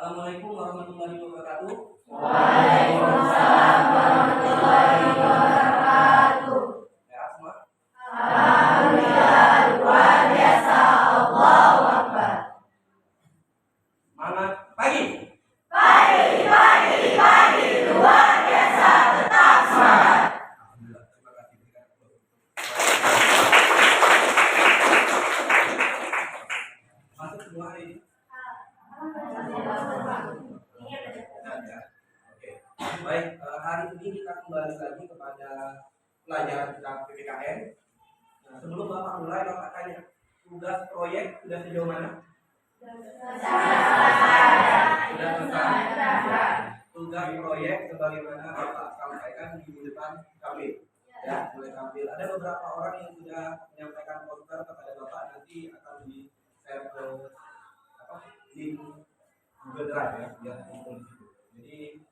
Assalamualaikum warahmatullahi wabarakatuh. Waalaikumsalam warahmatullahi wabarakatuh. Ya, semua. Alhamdulillah, luar biasa. Allahu Akbar. Semangat pagi. Pagi, luar biasa. Tetap semangat. Alhamdulillah, terima kasih. Masuk semua hari ini. Ya. Oke. Baik, hari ini kita kembali lagi kepada pelajaran tentang PPKN. Nah, sebelum Bapak mulai, Bapak tanya, tugas proyek sudah sejauh mana? Sudah selesai. Tugas proyek sebagaimana Bapak sampaikan di depan kami. Ya, mulai tampil. Ada beberapa orang yang sudah menyampaikan poster kepada Bapak, nanti akan di share ke link Google Drive ya, biar kumpul di situ. Jadi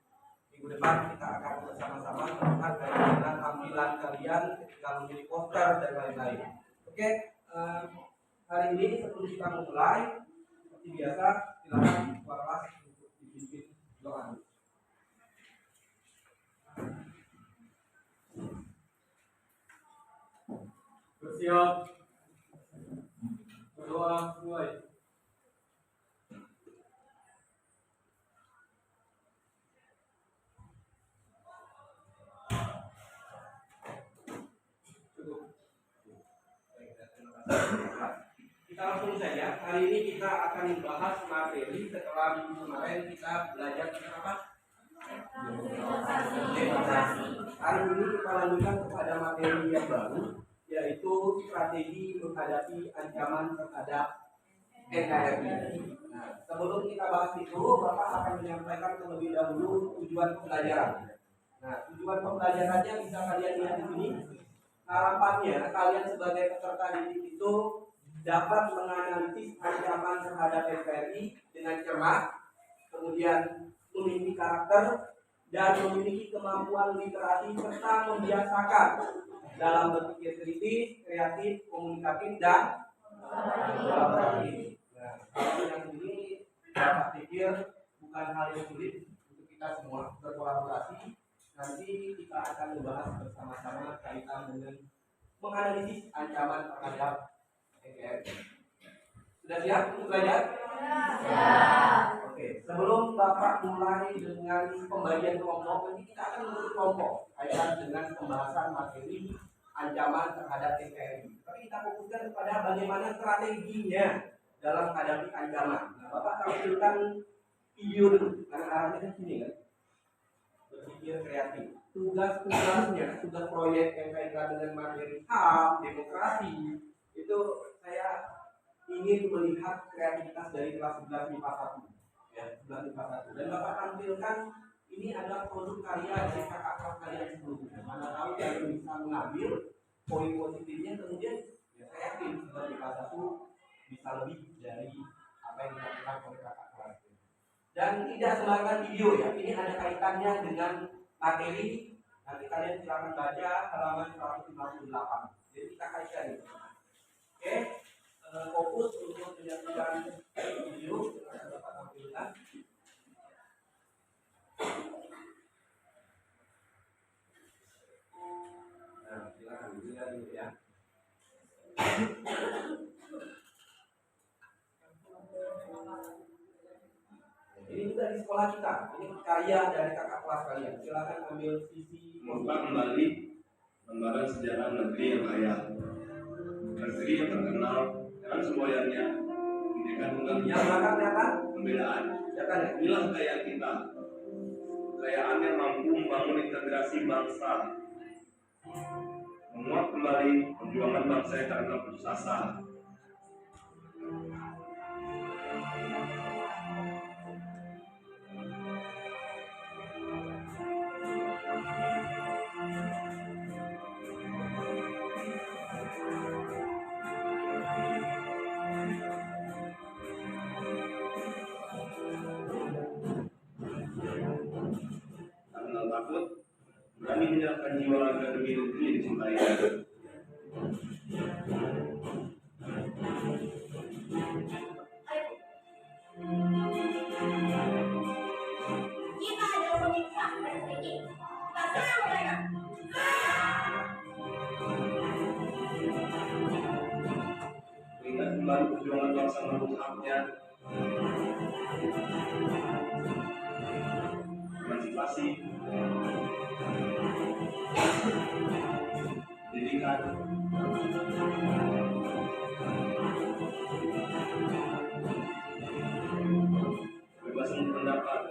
minggu depan kita akan bersama-sama melihat bagaimana tampilan kalian ketika memilih poster dan lain-lain. Oke, hari ini sebelum kita mulai, seperti biasa, silakan kelas untuk dipimpin doa. Bersiap, berdoa, mulai. Kita langsung saja. Hari ini kita akan membahas materi setelah minggu kemarin kita belajar tentang apa? Demokrasi. Hari ini kita lanjutkan kepada materi yang baru, yaitu strategi menghadapi ancaman terhadap NKRI. Nah, sebelum kita bahas itu, Bapak akan menyampaikan terlebih dahulu tujuan pembelajaran. Nah, tujuan pembelajarannya bisa kalian lihat di sini. Harapannya kalian sebagai peserta didik itu dapat menganalisis ancaman terhadap NKRI dengan cermat, kemudian memiliki karakter dan memiliki kemampuan literasi serta membiasakan dalam berpikir kritis, kreatif, komunikatif dan kolaboratif. Nah, yang ini saya pikir bukan hal yang sulit untuk kita semua berkolaborasi. Nanti kita akan membahas bersama-sama kaitan dengan menganalisis ancaman terhadap NKRI. Sudah siap untuk belajar? Siap. Oke, sebelum Bapak mulai dengan pembagian kelompok, nanti kita akan membentuk kelompok kaitan dengan pembahasan materi ancaman terhadap NKRI. Tapi kita fokuskan kepada bagaimana strateginya dalam menghadapi ancaman. Nah, Bapak tampilkan video dulu, karena arahnya di sini kan. Berpikir kreatif. Tugas-tugasnya, tugas proyek yang kaitan dengan materi HAM, demokrasi, itu saya ingin melihat kreativitas dari kelas 11 MIPA 1. Ya, 11 MIPA 1. Dan Bapak tampilkan ini adalah produk karya dari kakak kelas kalian sebelumnya. Mana tahu kalian bisa mengambil poin positifnya, kemudian ya saya yakin 11 MIPA 1 bisa lebih dari apa yang dilakukan oleh kakak kelas. Dan tidak sembarangan video ya, ini ada kaitannya dengan materi. Nanti kalian silakan baca halaman 158. Jadi kita kaitkan ini. Oke, fokus untuk menyaksikan video yang akan Bapak tampilkan. Nah, silakan dilihat dulu ya. Ini juga di sekolah kita. Ini karya dari kakak kelas kalian. Silakan ambil sisi. Membuka kembali lembaran sejarah negeri yang kaya, negeri yang terkenal dengan semboyannya, pendidikan tunggal Yang belakang kelihatan? pembedaan. Silakan ya. Inilah kekayaan kita, kekayaan yang mampu membangun integrasi bangsa, menguat kembali perjuangan bangsa yang karena putus asa. Karena takut, berani menyerahkan jiwa raga demi negeri yang dicintai. bangsa merebut haknya, emansipasi, pendidikan, kebebasan berpendapat,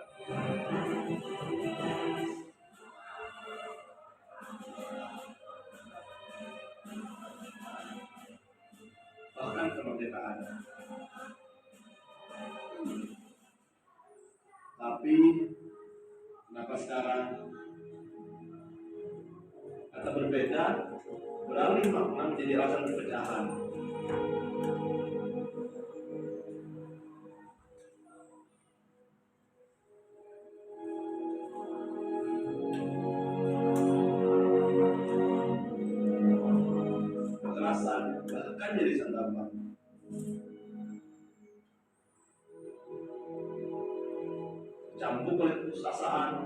bahkan kemerdekaan. Tapi kenapa sekarang kata berbeda beralih makna menjadi alasan perpecahan? Kekerasan bahkan jadi santapan. Campur oleh keputusasaan,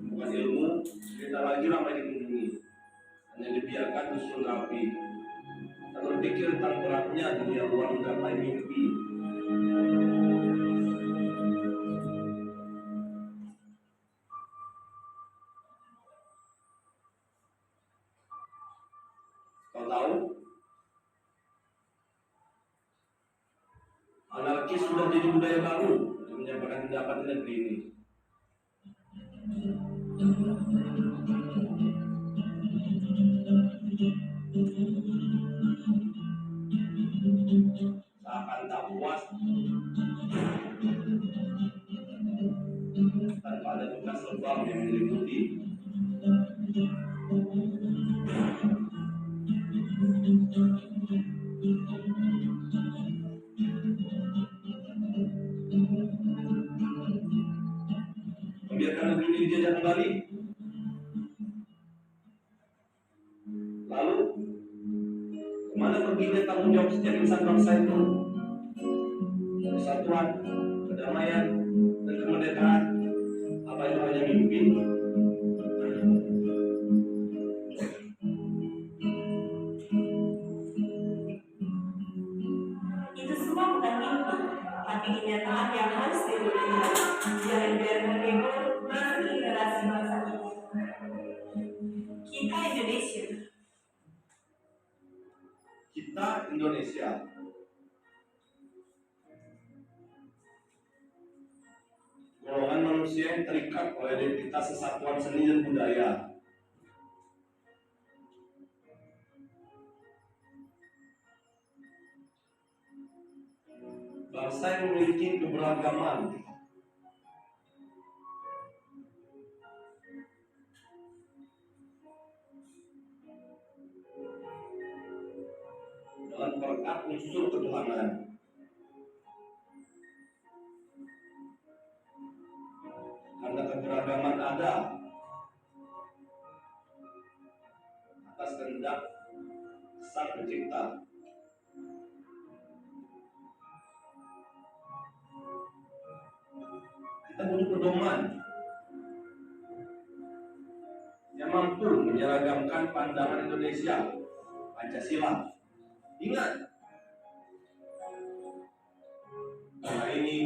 bukan ilmu, kita lagi ramai dikunjungi, hanya dibiarkan disusun rapi. Tak berpikir tentang beratnya dunia luar menggapai mimpi. Kau tahu, anarkis sudah jadi budaya baru untuk menyampaikan pendapat di negeri ini. Seakan tak puas tanpa ada bekas lebam yang meliputi. Membiarkan negeri ini dijajah kembali. Lalu kemana perginya tanggung jawab setiap insan bangsa itu? Persatuan, kedamaian, dan kemerdekaan. Apa itu hanya mimpi? Itu semua bukan mimpi, tapi kenyataan yang harus diwujudkan. Jangan biarkan ego mati generasi bangsa ini. Kita Indonesia. Kita Indonesia. Golongan manusia yang terikat oleh identitas kesatuan seni dan budaya. Bangsa yang memiliki keberagaman. Dengan perekat unsur ketuhanan. Karena keberagaman ada atas kehendak Sang Pencipta. Kita butuh pedoman yang mampu menyeragamkan pandangan Indonesia, Pancasila. Ingat, karena ini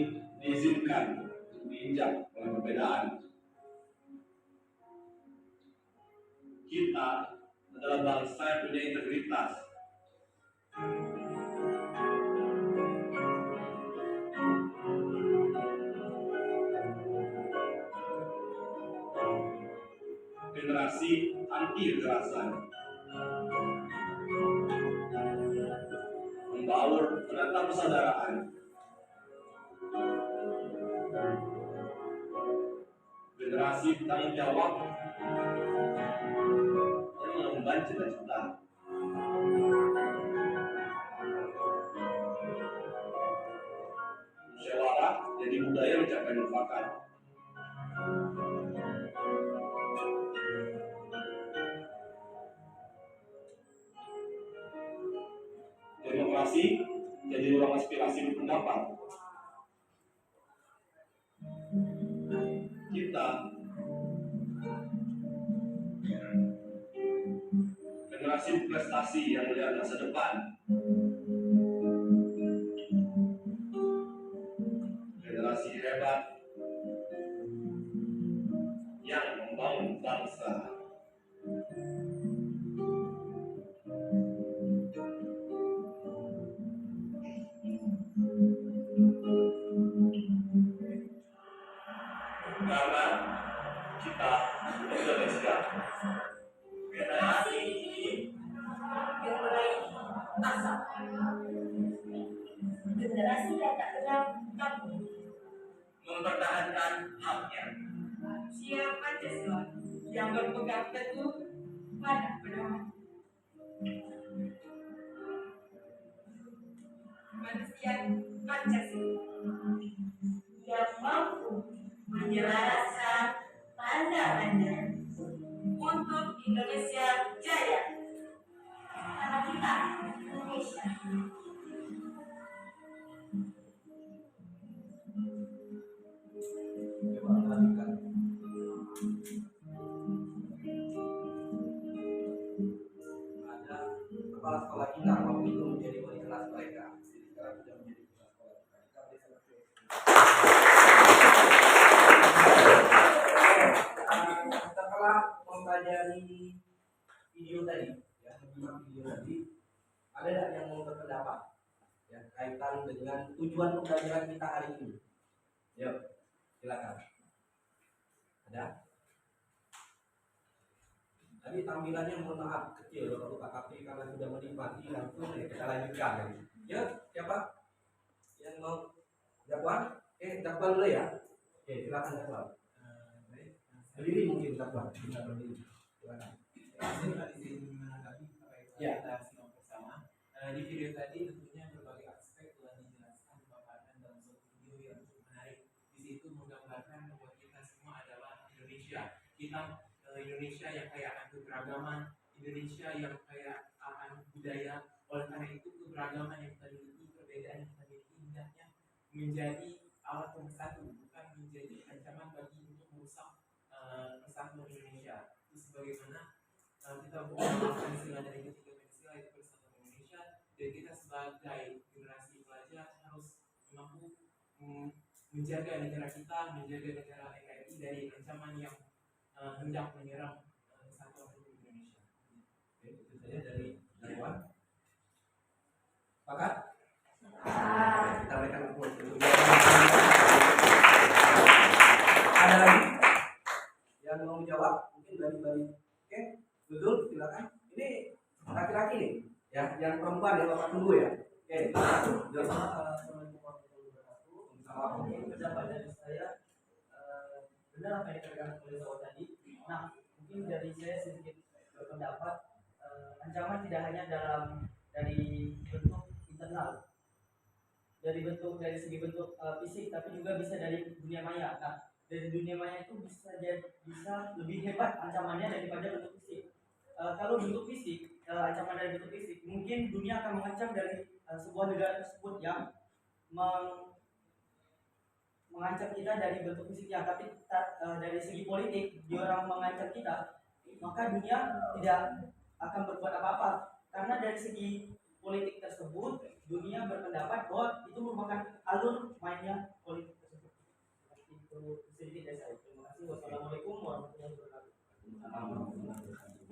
diizinkan diinjak oleh perbedaan. Kita adalah bangsa yang punya integritas. Generasi anti kekerasan, membaur menata persaudaraan, generasi tanggung jawab yang mengemban cita-cita. Musyawarah jadi budaya mencapai mufakat. Orasi jadi ruang inspirasi berpendapat. Kita generasi prestasi yang melihat masa depan, generasi hebat yang membangun bangsa. Karena kita Indonesia generasi ini Mulai asap. Generasi yang tak kenal takut. mempertahankan haknya. Siapa Pancasila yang berpegang teguh pada pedoman manusia Pancasila yang mampu menjelaskan tanda-tanda untuk Indonesia jaya. Karena kita Indonesia. Coba perhatikan. Ada kepala sekolah kita waktu itu menjadi wali kelas mereka. Jadi sekarang sudah menjadi kepala sekolah kita. Kita beri tepuk tangan. Setelah mempelajari video tadi, ya, menyimak video tadi, ada nggak yang mau berpendapat ya kaitan dengan tujuan pembelajaran kita hari ini? Yuk, silakan. Ada? Tadi tampilannya mohon maaf kecil kalau KKP karena sudah menikmati langsung ya kita lanjutkan ya. Ya, siapa yang mau Dakwan? Dakwan dulu ya. Silakan Dakwan. Berdiri mungkin Dakwan. Kita berdiri. Silakan. Ya, kita simak bersama. Di video tadi tentunya berbagai aspek telah dijelaskan dipaparkan dalam suatu video yang cukup menarik. Di situ menggambarkan bahwa kita semua adalah Indonesia. Kita Indonesia yang kaya akan keberagaman, Indonesia yang kaya akan budaya. Oleh karena itu keberagaman yang kita miliki, perbedaan yang kita miliki hendaknya menjadi alat pemersatu, bukan menjadi ancaman bagi untuk merusak persatuan Indonesia. Itu sebagaimana kita melakukan istilah dari ketiga Pancasila itu persatuan Indonesia, dan kita sebagai generasi pelajar harus mampu menjaga negara kita, menjaga negara NKRI dari ancaman yang hendak menyerang kesatuan Republik Indonesia. Oke, itu saja dari Dakwan. Sepakat? Kita berikan applause dulu. Ada lagi yang mau menjawab? Mungkin dari Oke, betul, silakan. Ini laki-laki nih, ya, yang perempuan ya Bapak tunggu ya. Oke, Assalamualaikum warahmatullahi wabarakatuh. Mungkin pendapat dari saya benar apa yang dikatakan oleh Bapak tadi. Nah, mungkin dari saya sedikit berpendapat ancaman tidak hanya dari bentuk internal, dari segi bentuk fisik, tapi juga bisa dari dunia maya. Nah, dari dunia maya itu bisa lebih hebat ancamannya daripada bentuk fisik. Kalau bentuk fisik, ancaman dari bentuk fisik, mungkin dunia akan mengancam dari sebuah negara tersebut yang mengancam kita dari bentuk fisiknya, tapi dari segi politik dia orang mengancam kita, maka dunia tidak akan berbuat apa-apa karena dari segi politik tersebut dunia berpendapat bahwa itu merupakan alur mainnya politik tersebut. Itu sedikit dari saya. Terima kasih. Wassalamualaikum warahmatullahi wabarakatuh.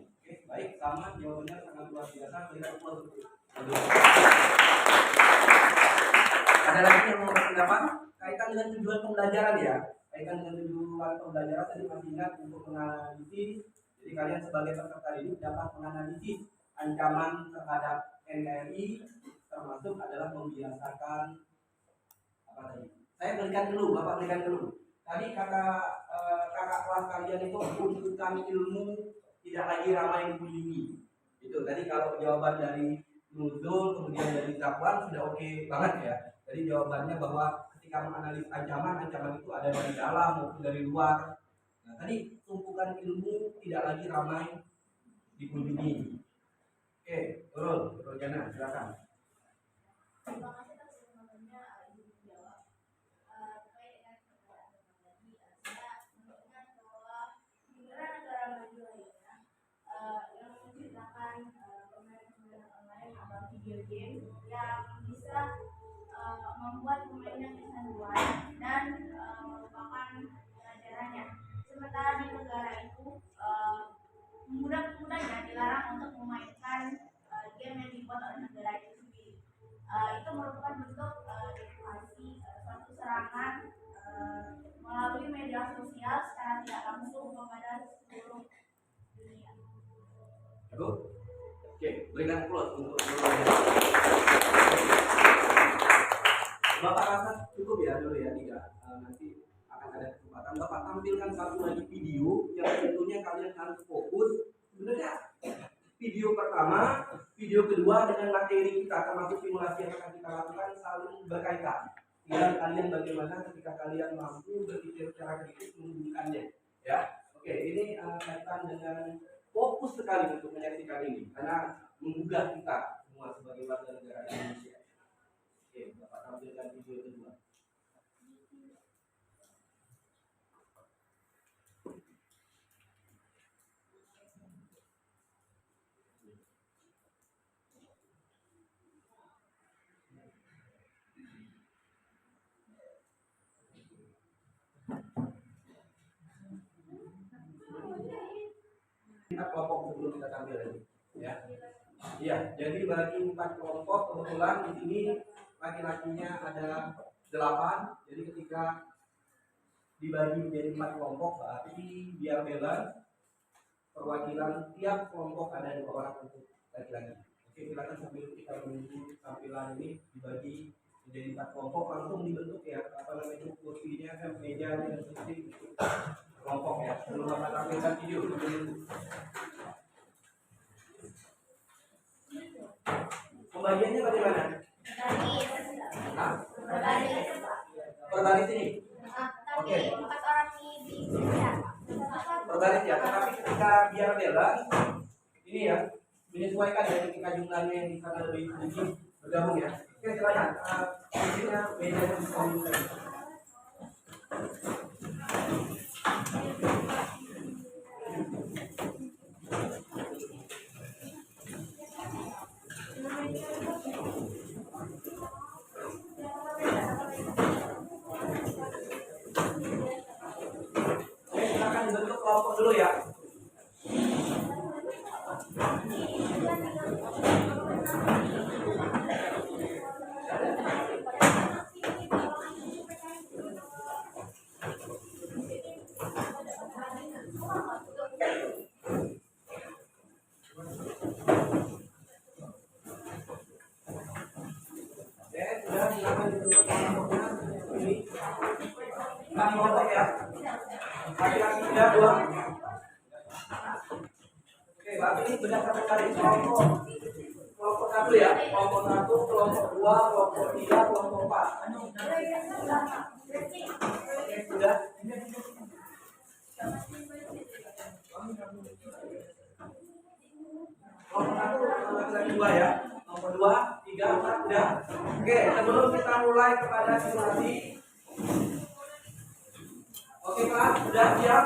Oke, baik, sama jawabannya sangat luar biasa. Kita applause. Ada lagi yang mau berpendapat kaitan dengan tujuan pembelajaran ya? Kaitan dengan tujuan pembelajaran tadi masih ingat untuk menganalisis. Jadi kalian sebagai peserta didik dapat menganalisis ancaman terhadap NKRI, termasuk adalah membiasakan apa tadi? Saya berikan dulu, Bapak berikan dulu. Tadi kakak kelas kalian itu untukkan ilmu tidak lagi ramai dikunjungi. Itu tadi kalau jawaban dari Nuzul kemudian dari Dakwan sudah oke banget ya. Jadi jawabannya bahwa ketika menganalisis ancaman itu ada dari dalam maupun dari luar. Nah, tadi tumpukan ilmu tidak lagi ramai dikunjungi. Oke, Nurul Jana, silakan. video game yang bisa membuat pemainnya kecanduan dan melupakan pelajarannya. Sementara di negara itu pemuda-pemudanya dilarang untuk memainkan game yang dibuat oleh negara itu sendiri. Itu merupakan bentuk edukasi suatu serangan melalui media sosial secara tidak langsung kepada seluruh dunia. Cukup? Oke, berikan close untuk Bapak rasa cukup ya dulu ya, tidak nanti akan ada kesempatan Bapak tampilkan satu lagi video yang tentunya kalian harus fokus. Sebenarnya video pertama, video kedua dengan materi kita termasuk simulasi yang akan kita lakukan saling berkaitan. Dan kalian bagaimana ketika kalian mampu berpikir secara kritis menghubungkannya, ya. Oke, ini kaitan dengan fokus sekali untuk menyaksikan ini karena menggugah kita semua sebagai warga negara Indonesia. Oke, Bapak tampilkan video kedua. Kita kelompok sebelum kita tampil lagi, ya. Iya, jadi bagi 4 kelompok kebetulan di sini laki-lakinya ada 8. Jadi ketika dibagi menjadi 4 kelompok berarti biar balance perwakilan tiap kelompok ada 2 orang untuk laki-laki. Oke, silakan sambil kita menunggu tampilan ini dibagi menjadi 4 kelompok langsung dibentuk ya, apa namanya kursinya kan meja dan kursi kelompok ya. Belum Bapak tampilkan video dulu. Pembagiannya bagaimana? Nah, berbaris ini. Oke. Berbaris ya, tetapi ketika biar balance ini ya menyesuaikan ya ketika jumlahnya yang di sana lebih sedikit bergabung ya. Oke, silakan. Isinya meja yang bisa dibuka. Silakan bentuk kelompok dulu ya. Sudah silakan dibentuk kelompoknya. Ini kelompok ya. Laki-laki sudah 2. Oke, berarti ini berdasarkan dari kelompok 1 ya. Kelompok 1, kelompok 2, kelompok 3, kelompok 4. Oke, sudah. Kelompok 1 laki-laki 2 ya. Kelompok 2, 3, 4 sudah. Oke, sebelum kita mulai kepada simulasi. Oke Pak, sudah siap?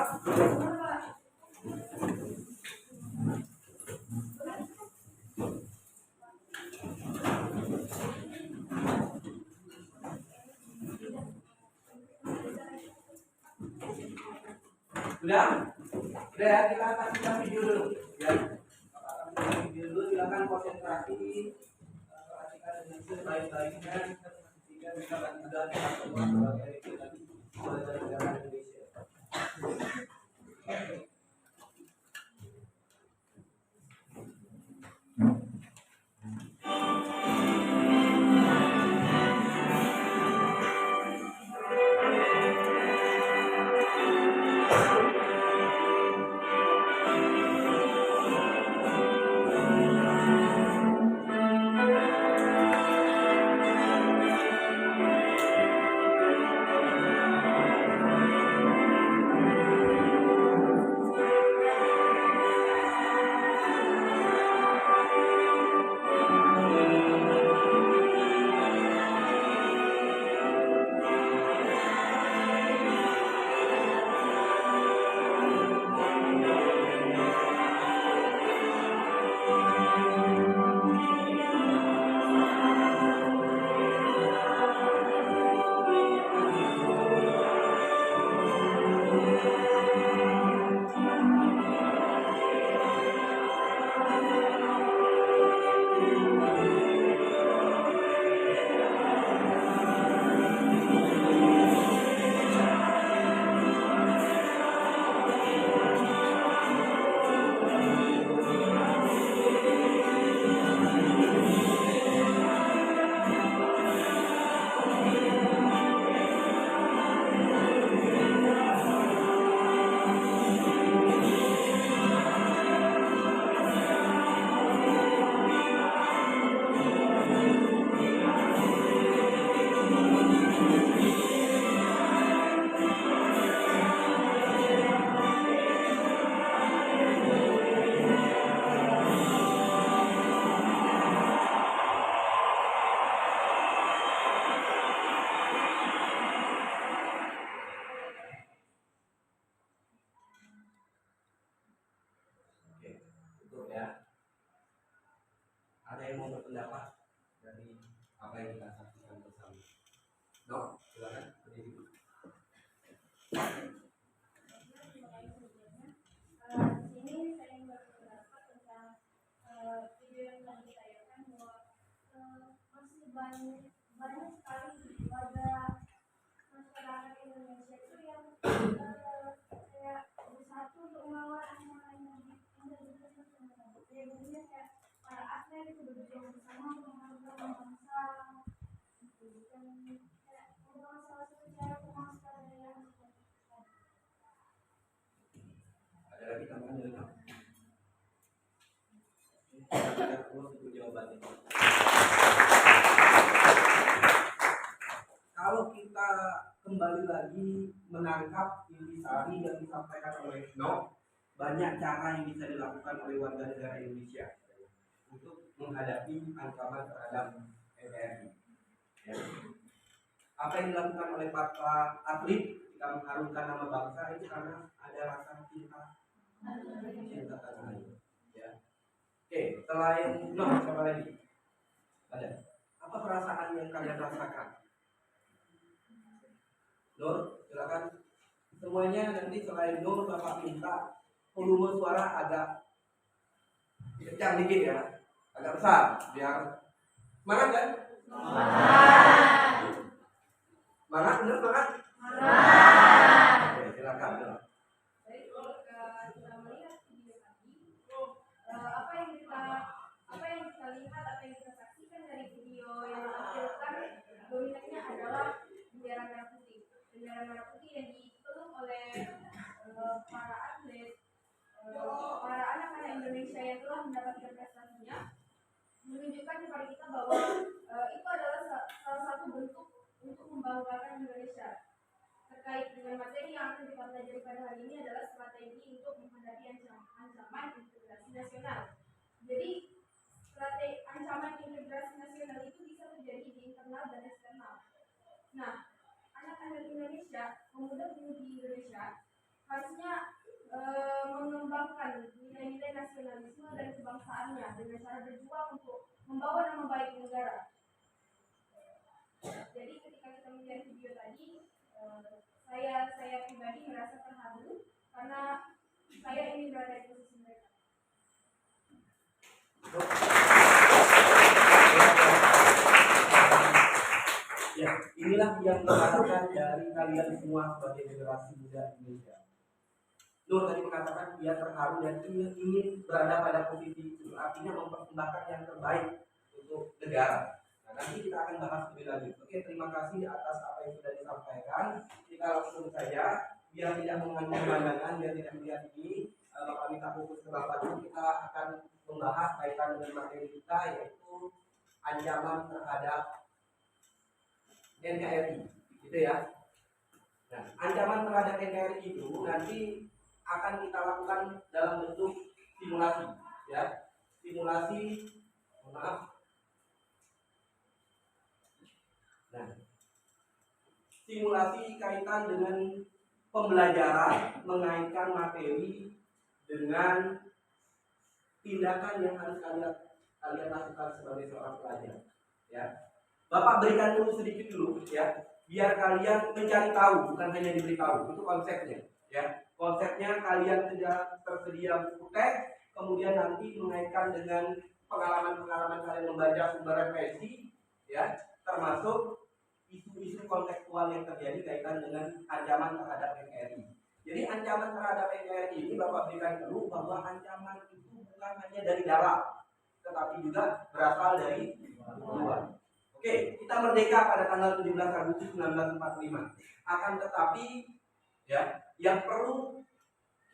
Sudah? Sudah ya, kita tampilkan video dulu ya. Bapak tampilkan video dulu, silakan konsentrasi, perhatikan dengan sebaik-baiknya sehingga bisa sudah kita semua sebagai warga negara Indonesia. ada yang mau berpendapat dari apa yang kita saksikan bersama? No, silakan. Di sini saya ingin berpendapat tentang video yang telah ditayangkan bahwa masih banyak sekali warga masyarakat Indonesia itu yang kayak bersatu untuk melawan ancaman yang integritas nasional. Ya, maksudnya kayak para atlet itu berjuang bersama untuk mengharumkan bangsa, gitu. Dan kayak membangun salah satu cara pemasaran yang Ada lagi tambahan dari kamu? Ada perlu untuk jawabannya. Kalau kita kembali lagi menangkap intisari yang disampaikan oleh No, banyak cara yang bisa dilakukan oleh warga negara Indonesia untuk menghadapi ancaman terhadap NKRI. Ya. Apa yang dilakukan oleh para atlet ketika mengharumkan nama bangsa itu karena ada rasa cinta tanah air. Ya. Oke, selain No, siapa lagi? Ada. Apa perasaan yang kalian rasakan? Nur, silakan. Semuanya nanti selain Nur, Bapak minta volume suara agak kencang dikit ya, agak besar biar semangat kan? Semangat, bener semangat? Oke, silakan. Nur. Jadi kalau kita melihat video tadi, apa yang kita lihat, apa yang kita saksikan dari video yang ditampilkan dominannya adalah bendera merah putih. Bendera merah putih yang dipeluk oleh para atlet, para anak-anak Indonesia yang telah mendapatkan prestasinya, menunjukkan kepada kita bahwa itu adalah salah satu bentuk untuk membanggakan Indonesia. Terkait dengan materi yang akan kita pelajari pada hari ini adalah strategi untuk menghadapi ancaman integrasi nasional. Jadi strategi ancaman integrasi nasional itu bisa terjadi di internal dan eksternal. Nah, anak-anak Indonesia, pemuda-pemudi Indonesia harusnya mengembangkan nilai-nilai nasionalisme dan kebangsaannya dengan cara berjuang untuk membawa nama baik negara. Jadi ketika kita melihat video tadi, saya pribadi merasa terharu karena saya ingin berada di posisi mereka. Ya, inilah yang diharapkan dari kalian semua sebagai generasi muda Indonesia. Nur tadi mengatakan dia terharu dan ingin berada pada posisi itu, artinya mempersembahkan yang terbaik untuk negara. Nah, nanti kita akan bahas lebih lanjut. Oke, terima kasih atas apa yang sudah disampaikan. Kita langsung saja, biar tidak mengandung pandangan, biar tidak melihat ini. Bapak minta fokus ke Bapak dulu. Kita akan membahas kaitan dengan materi kita, yaitu ancaman terhadap NKRI, gitu ya. Nah, ancaman terhadap NKRI itu nanti akan kita lakukan dalam bentuk simulasi, ya. Simulasi, maaf. Nah, simulasi kaitan dengan pembelajaran mengaitkan materi dengan tindakan yang harus kalian lakukan sebagai seorang pelajar, ya. Bapak berikan dulu sedikit dulu, ya, biar kalian mencari tahu, bukan hanya diberitahu. Itu konsepnya, ya. Konsepnya kalian tersedia buku teks, kemudian nanti mengaitkan dengan pengalaman-pengalaman kalian membaca sumber referensi, ya, termasuk isu-isu kontekstual yang terjadi kaitan dengan ancaman terhadap NKRI. Jadi ancaman terhadap NKRI ini Bapak berikan dulu bahwa ancaman itu bukan hanya dari dalam, tetapi juga berasal dari luar. Oke, kita merdeka pada tanggal 17 Agustus 1945. Akan tetapi, ya, yang perlu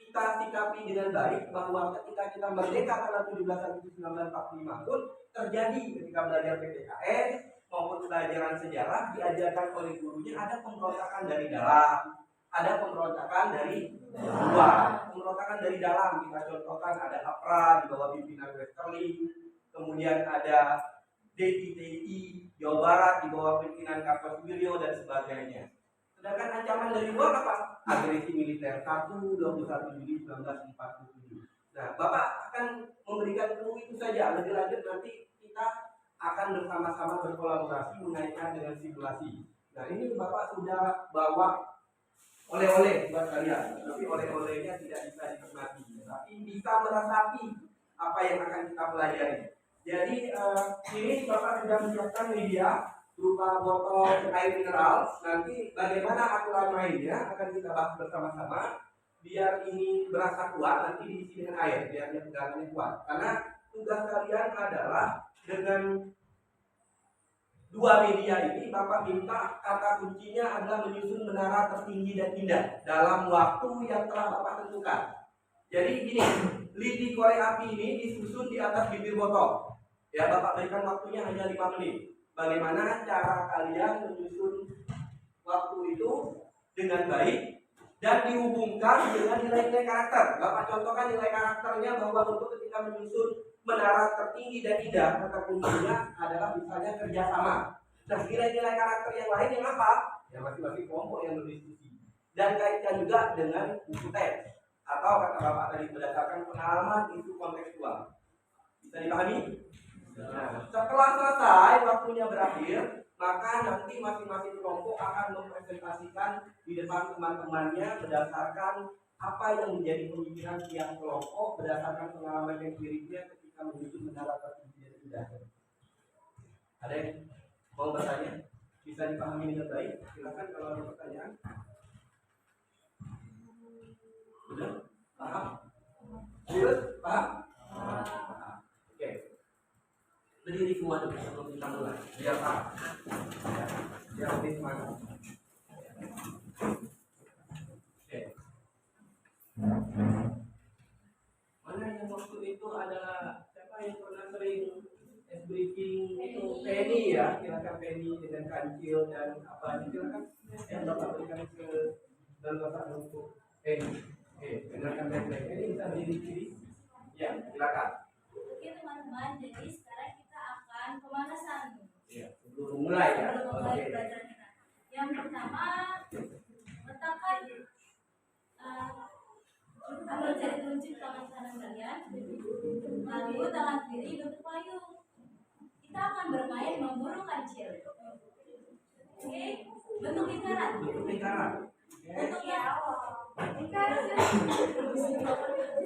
kita sikapi dengan baik bahwa ketika kita merdeka tanggal 17 Agustus 1945 pun terjadi ketika belajar PPKN maupun pelajaran sejarah diajarkan oleh gurunya ada pemberontakan dari dalam, ada pemberontakan dari luar. Pemberontakan dari dalam kita contohkan ada APRA di bawah pimpinan Westerling, kemudian ada DITI Jawa Barat di bawah pimpinan Kartosuwiryo dan sebagainya. Sedangkan ancaman dari luar apa? Agresi militer 21 Juli 1947. Nah, Bapak akan memberikan clue itu saja. Lebih lanjut nanti kita akan bersama-sama berkolaborasi mengaitkan dengan simulasi. Nah ini Bapak sudah bawa oleh-oleh buat kalian, tapi oleh-olehnya tidak bisa dinikmati, tapi bisa meresapi apa yang akan kita pelajari. Jadi ini Bapak sudah menyiapkan media berupa botol air mineral. Nanti bagaimana aturan mainnya akan kita bahas bersama-sama. Biar ini berasa kuat, nanti diisi dengan air, biar dia pegangannya kuat. Karena tugas kalian adalah dengan dua media ini, Bapak minta kata kuncinya adalah menyusun menara tertinggi dan indah dalam waktu yang telah Bapak tentukan. Jadi gini, lidi korek api ini disusun di atas bibir botol. Ya, Bapak berikan waktunya hanya 5 menit. Bagaimana cara kalian menyusun waktu itu dengan baik dan dihubungkan dengan nilai-nilai karakter. Bapak contohkan nilai karakternya bahwa untuk ketika menyusun menara tertinggi dan indah, kata kuncinya adalah misalnya kerjasama. Nah, nilai-nilai karakter yang lain yang apa? Yang masing-masing kelompok yang berdiskusi. Dan kaitkan juga dengan buku teks atau kata Bapak tadi berdasarkan pengalaman isu kontekstual. Bisa dipahami? Nah, setelah selesai waktunya berakhir, maka nanti masing-masing kelompok akan mempresentasikan di depan teman-temannya berdasarkan apa yang menjadi pemikiran tiap kelompok berdasarkan pengalaman empiriknya ketika menyusun menara tertinggi dan indah. Ada yang mau bertanya? Bisa dipahami dengan baik? Silakan kalau ada pertanyaan. Sudah? Paham? Sudah? Paham? Oke. Berdiri semua dulu sebelum kita mulai. Biar paham. Biar lebih semangat. Oke. Mana yang waktu itu adalah siapa yang pernah sering briefing itu Penny ya, silakan Penny dengan kancil dan apa silakan yang Bapak berikan ke dalam Bapak untuk Penny. Oke, dengarkan baik-baik. Ini bisa berdiri kiri. Ya, silakan. Oke teman-teman, jadi sekarang kita akan pemanasan. Ya, sebelum mulai ya. Sebelum mulai pelajaran kita. Yang pertama, letakkan ambil jari telunjuk tangan kanan kalian, lalu tangan kiri bentuk payung. Kita akan bermain memburu kancil. Oke, bentuk lingkaran. Bentuk lingkaran. Bentuk yang lingkaran.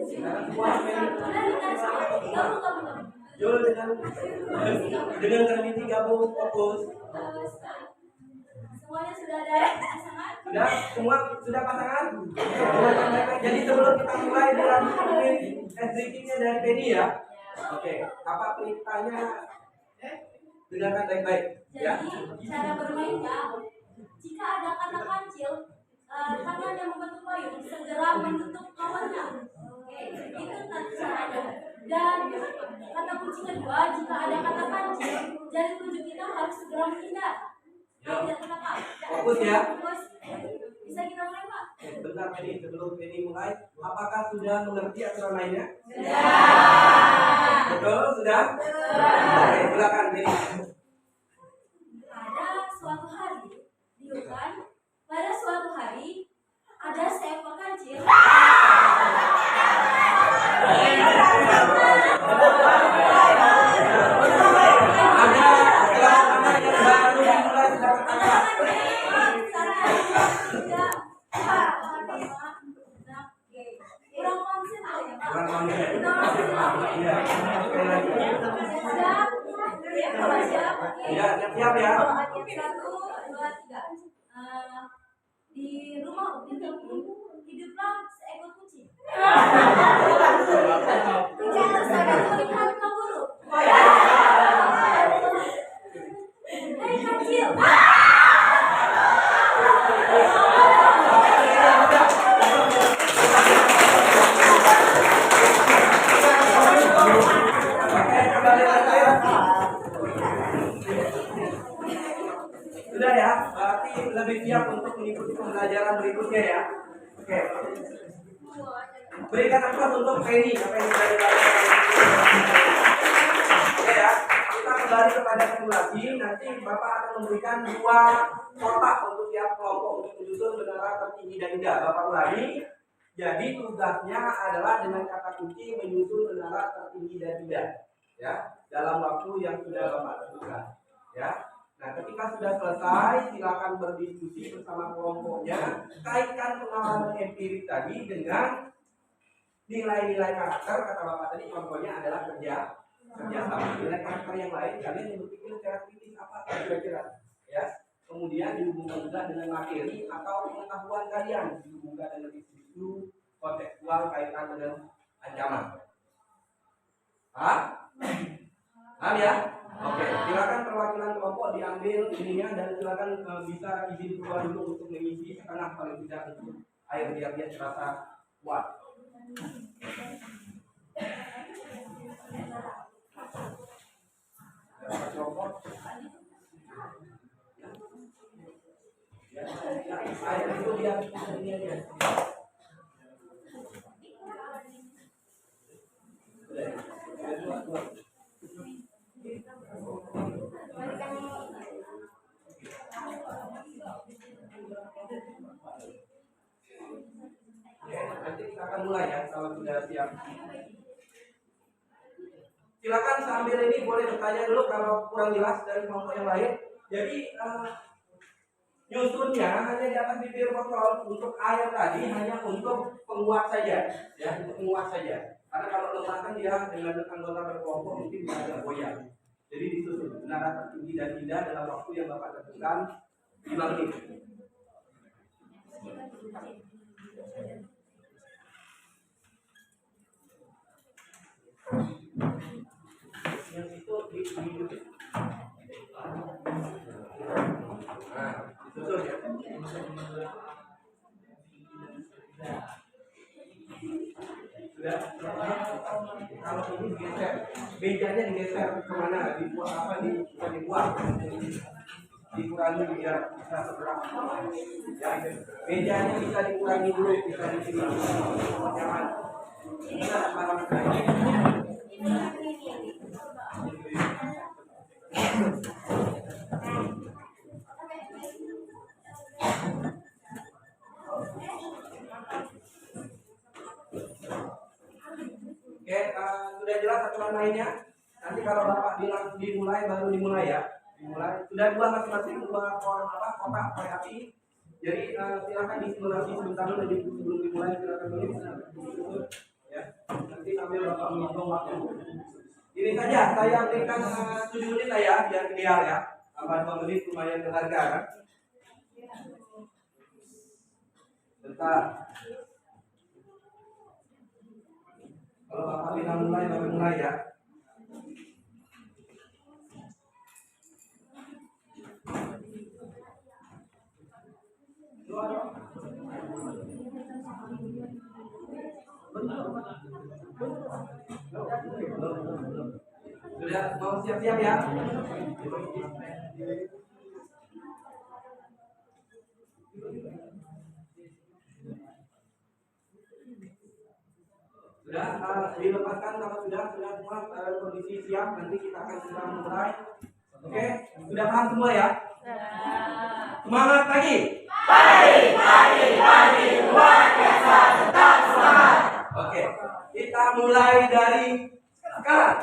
Sekarang semua Penny. Mana lingkaran semua? Gabung. Jul dengan termiti gabung fokus. Semuanya sudah ada pasangan? Sudah? Semua sudah pasangan? Jadi sebelum kita mulai dengan briefingnya dari Penny ya. Oke, apa perintahnya? Dengarkan baik-baik. Ya. Jadi cara bermainnya, jika ada kata kancil, tangan yang membentuk payung segera menutup lawannya. Oke, itu caranya. Dan kata kunci kedua, jika ada kata kancil, jari telunjuk kita harus segera menghindar. Tidak kenapa? Fokus ya. Fokus. Bisa kita mulai Pak? Bentar Penny, sebelum Penny mulai, apakah sudah mengerti aturan mainnya? Sudah. Betul, sudah? Oke, silakan Penny. Pada suatu hari ada seekor kancil. Siap ya. 1, 2, 3. Di rumah Upin hiduplah seekor kucing. Kucing tersebut melihat pemburu. Hai kancil. Sudah ya, berarti lebih siap untuk mengikuti pembelajaran berikutnya ya. Oke. Berikan aplaus untuk Penny. Oke ya, kita kembali kepada simulasi. Nanti Bapak akan memberikan 2 kotak untuk tiap kelompok untuk menyusun menara tertinggi dan indah. Bapak ulangi. Jadi tugasnya adalah dengan kata kunci menyusun menara tertinggi dan indah. ya, dalam waktu yang sudah Bapak tentukan, ya. Nah, ketika sudah selesai, silakan berdiskusi bersama kelompoknya, kaitkan pengalaman empirik tadi dengan nilai-nilai karakter. Kata Bapak tadi contohnya adalah kerjasama. Nilai karakter yang lain kalian yang berpikir secara kritis apa kira-kira, ya. Kemudian dihubungkan juga dengan materi atau pengetahuan kalian, dihubungkan dengan isu kontekstual kaitan dengan ancaman. Paham ya? Oke, silakan perwakilan kelompok diambil ininya dan silakan bisa izin keluar dulu untuk mengisi setengah paling tidak untuk air biar dia terasa kuat. Air itu dia ini aja. Nanti kita akan mulai ya kalau sudah siap. Silakan sambil ini boleh bertanya dulu kalau kurang jelas dari kelompok yang lain. Jadi nyusunnya hanya di atas bibir botol. Untuk air tadi hanya untuk penguat saja, ya, untuk penguat saja. Karena kalau lemah kan dia dengan anggota berkelompok mungkin bisa agak goyang. Jadi disusun benar tertinggi dan tidak dalam waktu yang Bapak tentukan 5 menit. Yang itu disusun ya. Sudah. Kalau ini digeser, mejanya digeser kemana? Dibuat apa? Dibuat. Dikurangi biar bisa seberang. Ya, mejanya bisa dikurangi dulu, bisa di sini. Jangan. Kita barang sekali. Oke, sudah jelas aturan mainnya. Nanti kalau Bapak bilang dimulai baru dimulai ya. Dimulai. Sudah dua masing-masing kotak korek api. Jadi silakan disimulasi sebentar dulu sebelum dimulai, silakan dulu ya. Nanti sambil Bapak menghitung waktu. Ini saja saya berikan 7 menit lah ya biar ideal ya. Tambah 2 menit lumayan berharga kan. Bentar. Kalau Bapak bilang mulai baru mulai ya. Sudah mau siap-siap ya? Sudah dilepaskan kalau sudah semua kondisi siap, nanti kita akan segera mulai. Oke, sudah paham semua ya? Semangat lagi. Pagi, luar biasa, tetap semangat. Oke, kita mulai dari sekarang.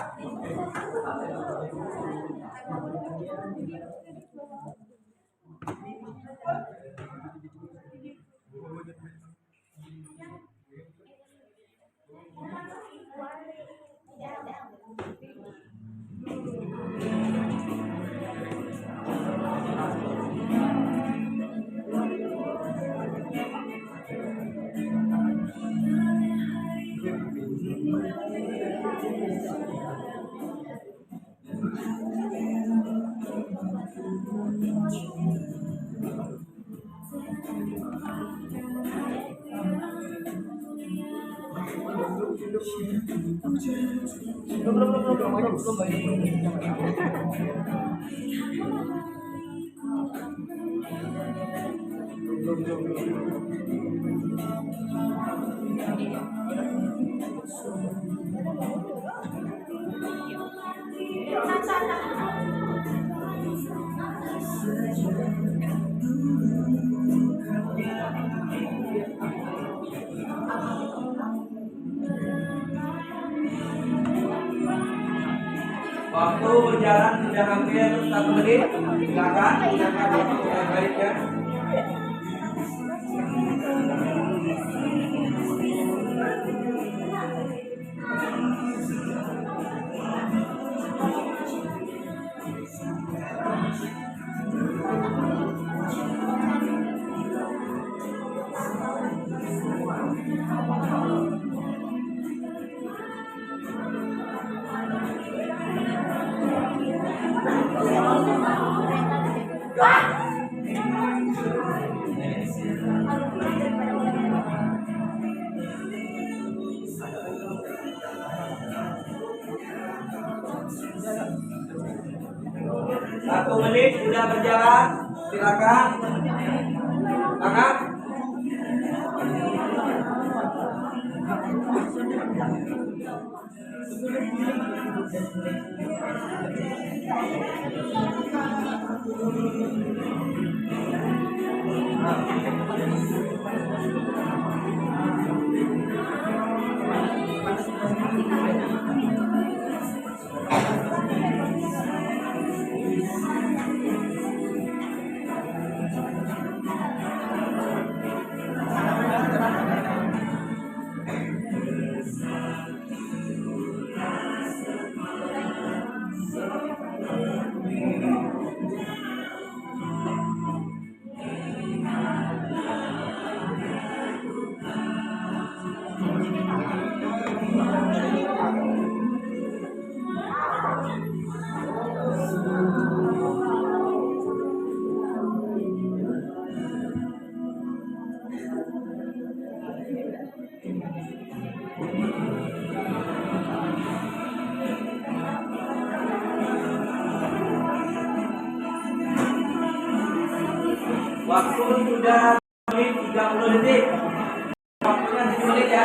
Waktu berjalan sudah hampir 1 menit. Silakan gunakan waktu yang baiknya. Satu menit sudah berjalan, silakan. Angkat. Waktu sudah 30 detik. Waktunya 7 menit ya.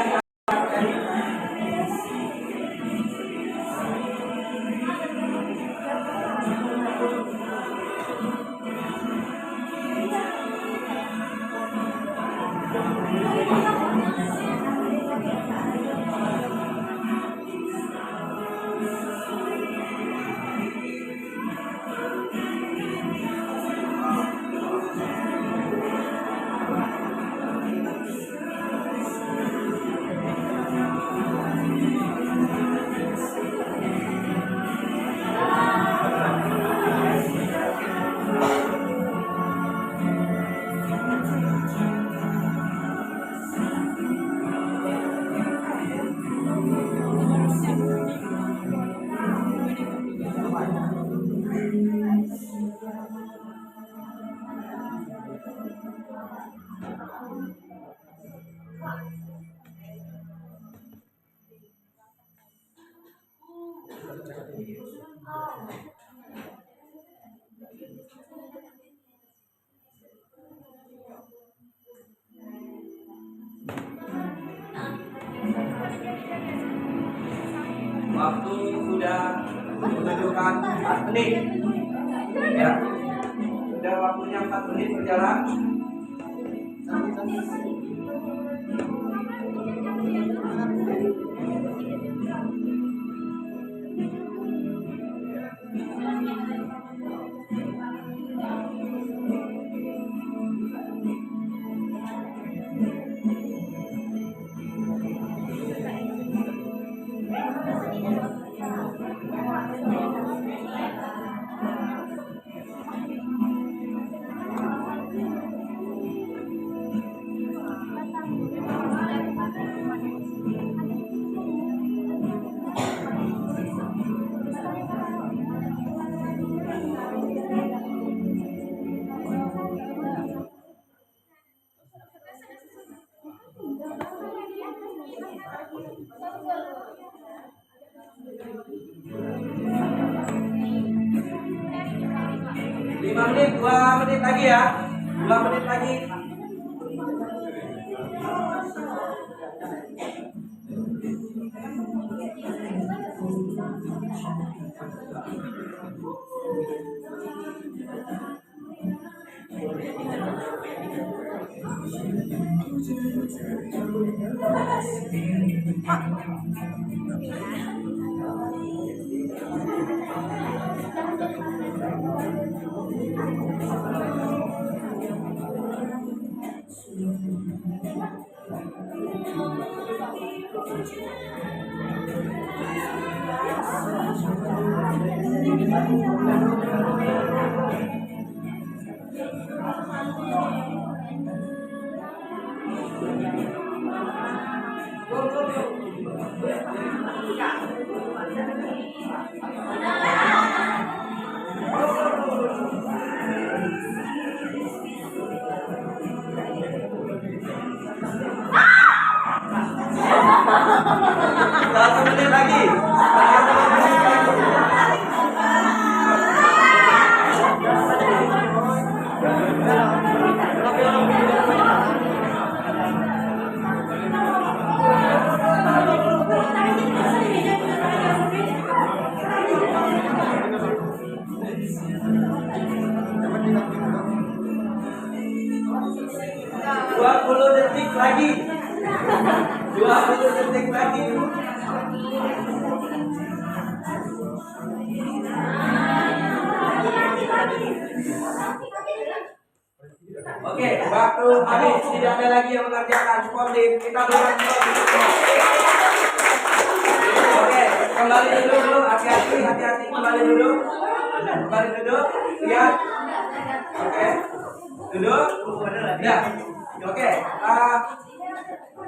Waktu sudah menunjukkan 4 menit. Ya. Sudah waktunya 4 menit berjalan. Lima menit, 2 menit lagi ya. 2 menit lagi. Satu menit lagi. Dua puluh detik lagi. 20 detik lagi. Oke, waktu habis, tidak ada lagi yang mengerjakan sportif. Kita berikan Oke, kembali dulu, hati-hati, kembali dulu. Lihat. Oke, duduk. Ya. Oke,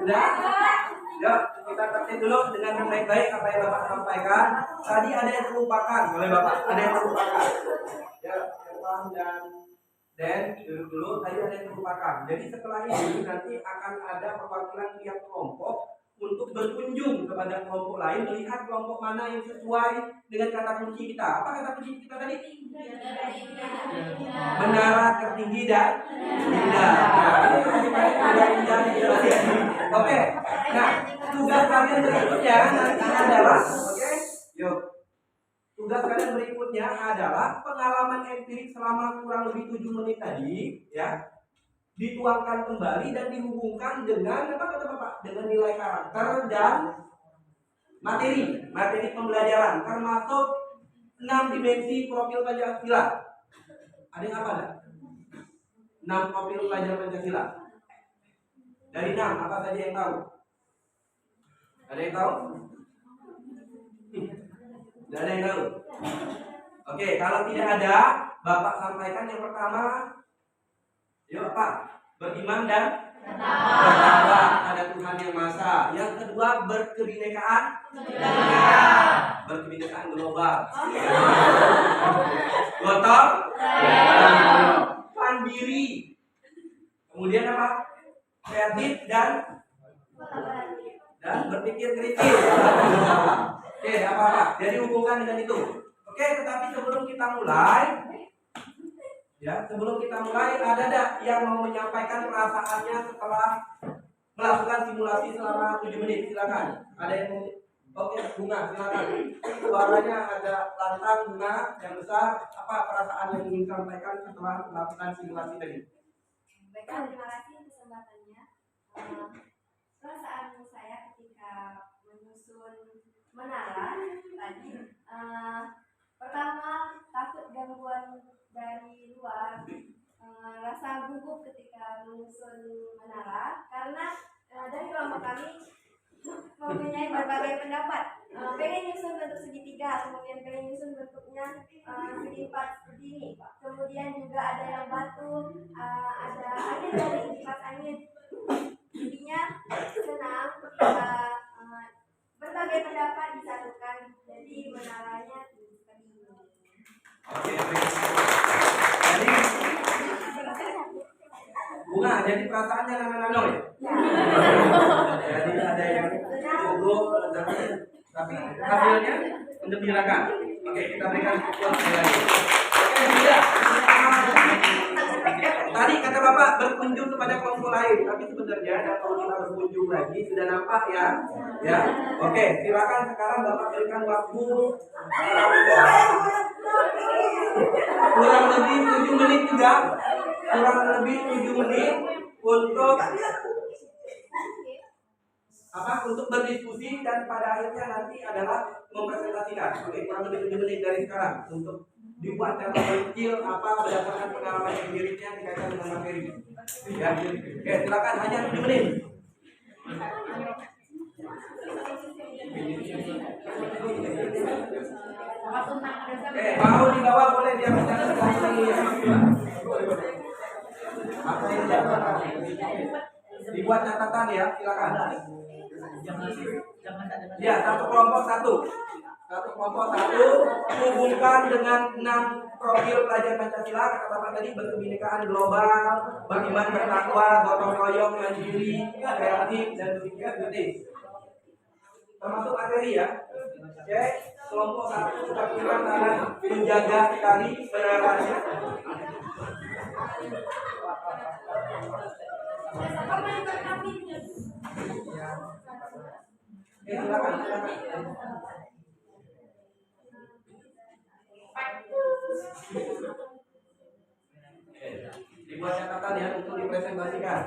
udah. Yuk, kita tertib dulu dengan yang baik-baik apa yang Bapak sampaikan. Tadi ada yang terlupakan, boleh Bapak? Ada yang terlupakan. Ya, Irfan dan duduk dulu. Tadi ada yang terlupakan. Jadi setelah ini nanti akan ada perwakilan tiap kelompok untuk berkunjung kepada kelompok lain, melihat kelompok mana yang sesuai dengan kata kunci kita. Apa kata kunci kita tadi? Menara tertinggi dan indah. Oke. Nah, tugas kalian berikutnya nanti adalah, yuk. Tugas kalian berikutnya adalah pengalaman empirik selama kurang lebih 7 menit tadi, ya. Dituangkan kembali dan dihubungkan dengan apa kata Bapak? Dengan nilai karakter dan materi pembelajaran, termasuk 6 dimensi profil Pancasila. Ada yang apa? 6 profil pelajar Pancasila. Dari 6 apa saja yang tahu? Ada yang tahu? Tidak ada yang tahu. Oke, kalau tidak ada, Bapak sampaikan yang pertama. Yuk Pak, beriman dan bertakwa ada Tuhan yang Maha Esa. Yang kedua, berkebinekaan. Berkebinekaan global. Gotong. Mandiri. Kemudian apa? Kreatif dan berpikir kritis. Oke, apa? Jadi hubungkan dengan itu. Oke, tetapi sebelum kita mulai, ada yang mau menyampaikan perasaannya setelah melakukan simulasi selama 7 menit? Silakan. Ada yang mau? Oke, Bunga, silakan. Suaranya agak lantang, Bunga, yang besar. Apa perasaan yang ingin sampaikan setelah melakukan simulasi tadi? Baik, terima kasih kesempatannya. Perasaan saya ketika menyusun menara tadi, pertama takut gangguan dari luar, rasa gugup ketika menyusun menara karena dari kelompok kami mempunyai berbagai pendapat. Pengen nyusun bentuk segitiga, kemudian pengen nyusun bentuknya segi empat seperti ini. Kemudian juga ada yang batu, ada angin dari kipas angin. Intinya senang ketika berbagai pendapat disatukan, jadi menaranya seperti ini. Oke, Bunga, jadi perasaannya nano ya? Jadi ada yang gugup, tapi hasilnya menggembirakan. Oke, kita berikan tepuk tangan lagi. Oke, sudah. Tadi kata Bapak berkunjung kepada kelompok lain, tapi sebenarnya kalau kita berkunjung lagi sudah nampak ya. Ya, oke. Silakan sekarang Bapak berikan waktu kurang lebih 7 menit juga. Kurang lebih 7 menit untuk untuk berdiskusi dan pada akhirnya nanti adalah mempresentasikan. Oke, kurang lebih 7 menit dari sekarang untuk dibuat catatan kecil berdasarkan pengalaman empiriknya dikaitkan dengan materi. Ya, oke, silakan hanya 7 menit. Oke, mau di bawah boleh dia mencatat lagi. Apa yang dicatat? Dibuat catatan ya, silakan. Ya, satu kelompok satu. Satu kelompok satu hubungkan dengan 6 profil pelajar Pancasila. Kata Bapak tadi berkebinekaan global, beriman bertakwa, gotong royong, mandiri, kreatif dan berpikir kritis. Termasuk materi ya. Oke, kelompok satu sudah kita akan menjaga sekali penerapannya. Silakan. Dibuat catatan ya untuk dipresentasikan.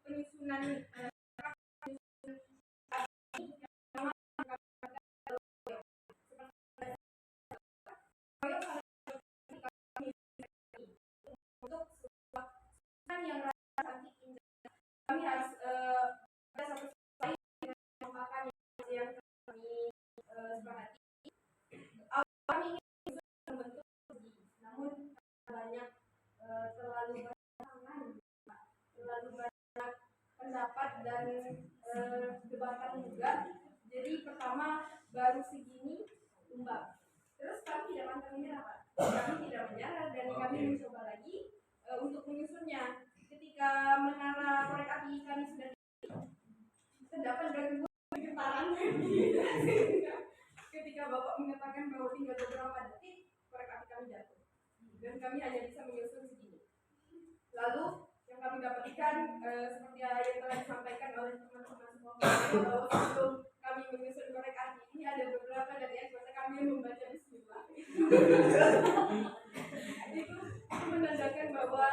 penyusunan untuk sebuah yang cantik indah. Kami harus ada satu slide yang merupakan yang kami sepakati. Kami ingin membentuk namun banyak terlalu banyak pendapat dan debatan juga. Jadi pertama baru segini tumbang. Terus kami tidak pantang menyerah, Pak. Kami tidak menyerah dan kami mencoba lagi untuk menyusunnya. Ketika menara korek api kami sudah terdapat gangguan getaran, ketika Bapak mengatakan bahwa tinggal beberapa detik korek api kami jatuh dan kami hanya bisa menyusun segini. Lalu yang kami dapatkan seperti yang telah disampaikan oleh teman-teman semua bahwa sebelum kami menyusun korek api ini ada beberapa dari anggota kami yang membaca bismillah. Itu menandakan bahwa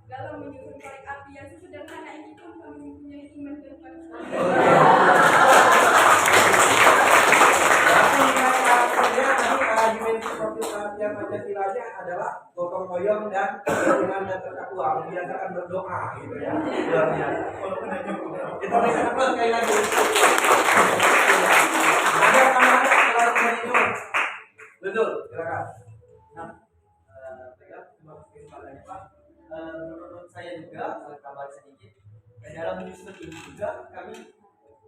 dalam menyusun korek api yang sesederhana ini pun kami mempunyai iman dan yang Pancasilanya adalah gotong royong dan kerukunan dan persatuan, membiasakan berdoa gitu ya. Luar biasa. Kita berikan aplaus sekali lagi. Ada tambahan setelah itu? Betul, silakan. Nah, terima kasih kepadanya Pak. Menurut saya juga tambahan sedikit. Dalam menyusun ini juga kami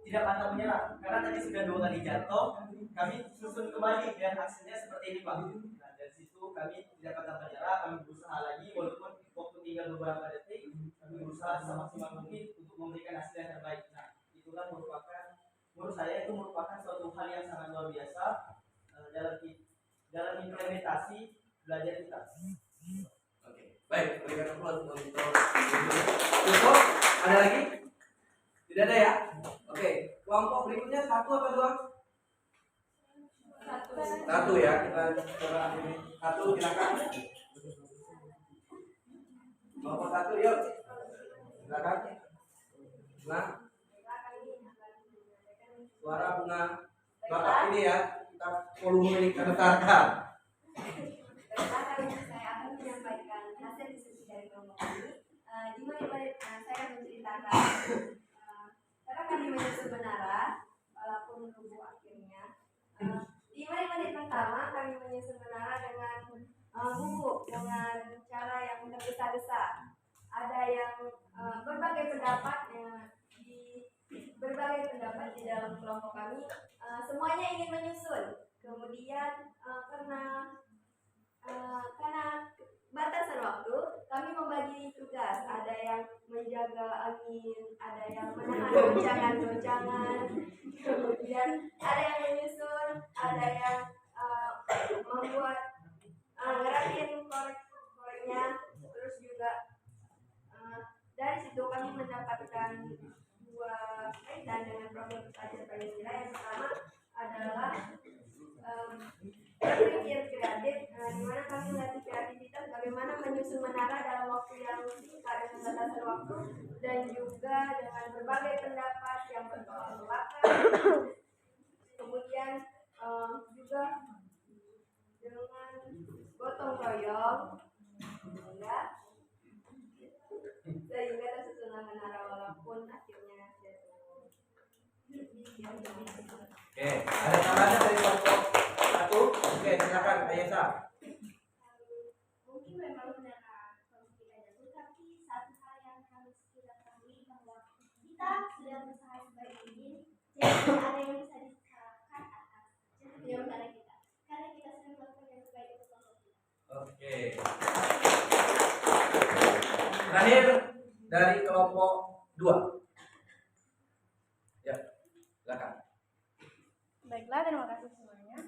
tidak pantang menyerah karena tadi sudah 2 kali jatuh, kami susun kembali dan hasilnya seperti ini Pak. Nah, dari situ kami tidak pantang menyerah, kami berusaha lagi walaupun waktu tinggal beberapa detik, kami berusaha semaksimal mungkin untuk memberikan hasil yang terbaik. Nah, itulah menurut saya itu merupakan suatu hal yang sangat luar biasa dalam implementasi belajar kita. Oke, baik, berikan aplaus untuk cukup. Ada lagi? Tidak ada ya? Oke, kelompok berikutnya 1 atau 2? 1 ya, kita coba ini 1, silakan. Kelompok 1 yuk. Silakan. Nah, suara bunga Bapak ini ya, kita volume ini kita besarkan. Saya akan menyampaikan hasil diskusi dari kelompok ini. Di mana saya akan menceritakan cara kami menyusun menara walaupun rubuh akhirnya. Di menit pertama kami menyusun menara dengan bubuk dengan cara yang tergesa-gesa. Ada yang berbagai pendapat di dalam kelompok kami. Semuanya ingin menyusun. Kemudian karena batasan waktu, kami membagi tugas. Ada yang menjaga angin, ada yang menahan goncangan-goncangan, kemudian ada yang menyusun, ada yang membuat ngerakin korek-koreknya, terus juga dari situ kami mendapatkan 2 kaitan dengan program belajar Pancasila. Yang pertama adalah berpikir kreatif, di mana kami melatih kreativitas bagaimana menyusun menara dalam waktu yang singkat dengan batasan waktu dan juga dengan berbagai pendapat yang bertolak belakang. Kemudian juga dengan gotong royong sehingga tersusunlah menara walaupun akhirnya jatuh. Oke, ada tambahan dari kelompok 1? Oke, silakan Ayesa. Mungkin memang menara tidak jatuh, tapi satu hal yang harus kita ketahui bahwa kita sudah berusaha sebaik mungkin, jadi ada yang bisa disalahkan atas jatuhnya menara kita, karena kita sudah melakukan yang terbaik untuk kelompok kita. Oke. Terakhir dari kelompok 2. Ya, silakan. Baiklah, terima kasih semuanya.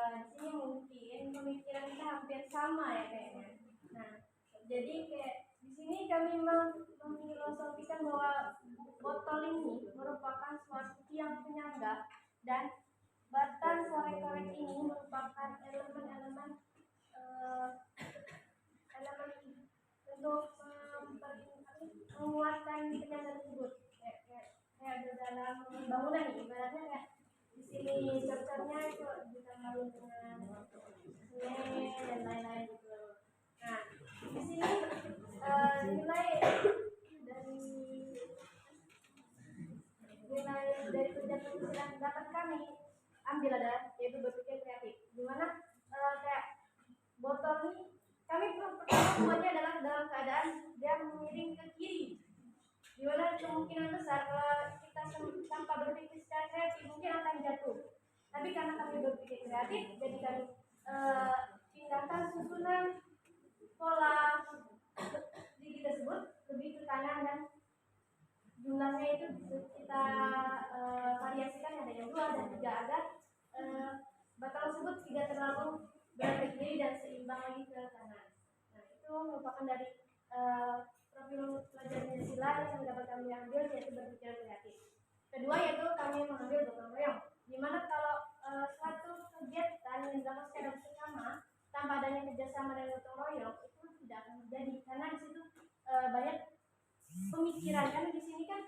Di sini mungkin pemikiran kita hampir sama ya kayaknya. Nah, jadi kayak di sini kami memfilosofikan bahwa botol ini merupakan suatu tiang penyangga dan batang korek-korek ini merupakan elemen untuk menguatkan penyangga tersebut. ambil adalah yaitu berpikir kreatif. Dimana kayak botol ini kami pertama buatnya adalah dalam keadaan dia miring ke kiri. Dimana kemungkinan besar kalau kita tanpa berpikir secara kreatif mungkin akan jatuh. Tapi karena kami berpikir kreatif, jadi kami pindahkan susunan pola gigi tersebut lebih ke kanan dan jumlahnya itu kita variasikan ada yang 2 dan 3 agar botol tersebut tidak terlalu berat ke kiri dan seimbang lagi ke kanan. Nah, itu merupakan dari profil pelajar Pancasila yang dapat kami ambil yaitu berpikir kreatif. Kedua yaitu kami mengambil gotong royong, di mana kalau suatu kegiatan yang dilakukan secara bersama tanpa adanya kerjasama dan gotong royong itu tidak akan terjadi karena di situ banyak pemikiran. Karena di sini kan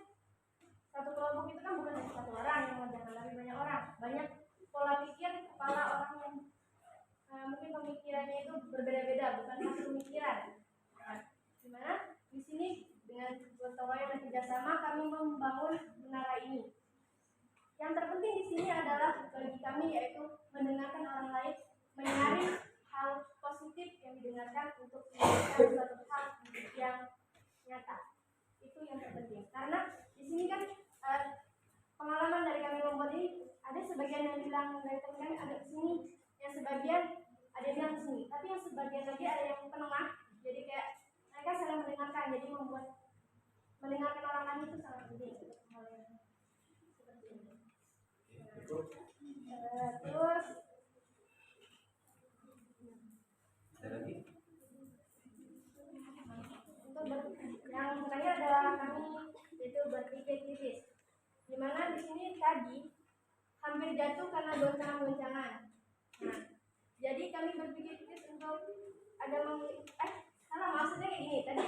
satu kelompok itu kan bukan hanya satu orang yang mengerjakan, tapi banyak orang, banyak pola pikir kepala orang yang mungkin pemikirannya itu berbeda-beda, bukan satu pemikiran. Nah, dimana di sini dengan gotong royong dan kerjasama kami membangun menara ini. Yang terpenting di sini adalah bagi kami yaitu mendengarkan orang lain, mencari hal positif yang didengarkan untuk menjadikan suatu hal yang nyata. Itu yang terpenting. Karena di sini kan pengalaman dari kami membuat ini ada sebagian yang bilang dari teman kami ada di sini, yang sebagian ada yang bilang di sini, tapi yang sebagian lagi ada yang penengah. Jadi kayak mereka saling mendengarkan, jadi membuat mendengarkan orang lain itu sangat penting. Hal yang seperti ini. Terus untuk yang terakhir adalah kami yaitu berpikir kritis, di mana di sini tadi hampir jatuh karena goncangan-goncangan. Nah, jadi kami berpikir kritis untuk ada maksudnya kayak gini. Tadi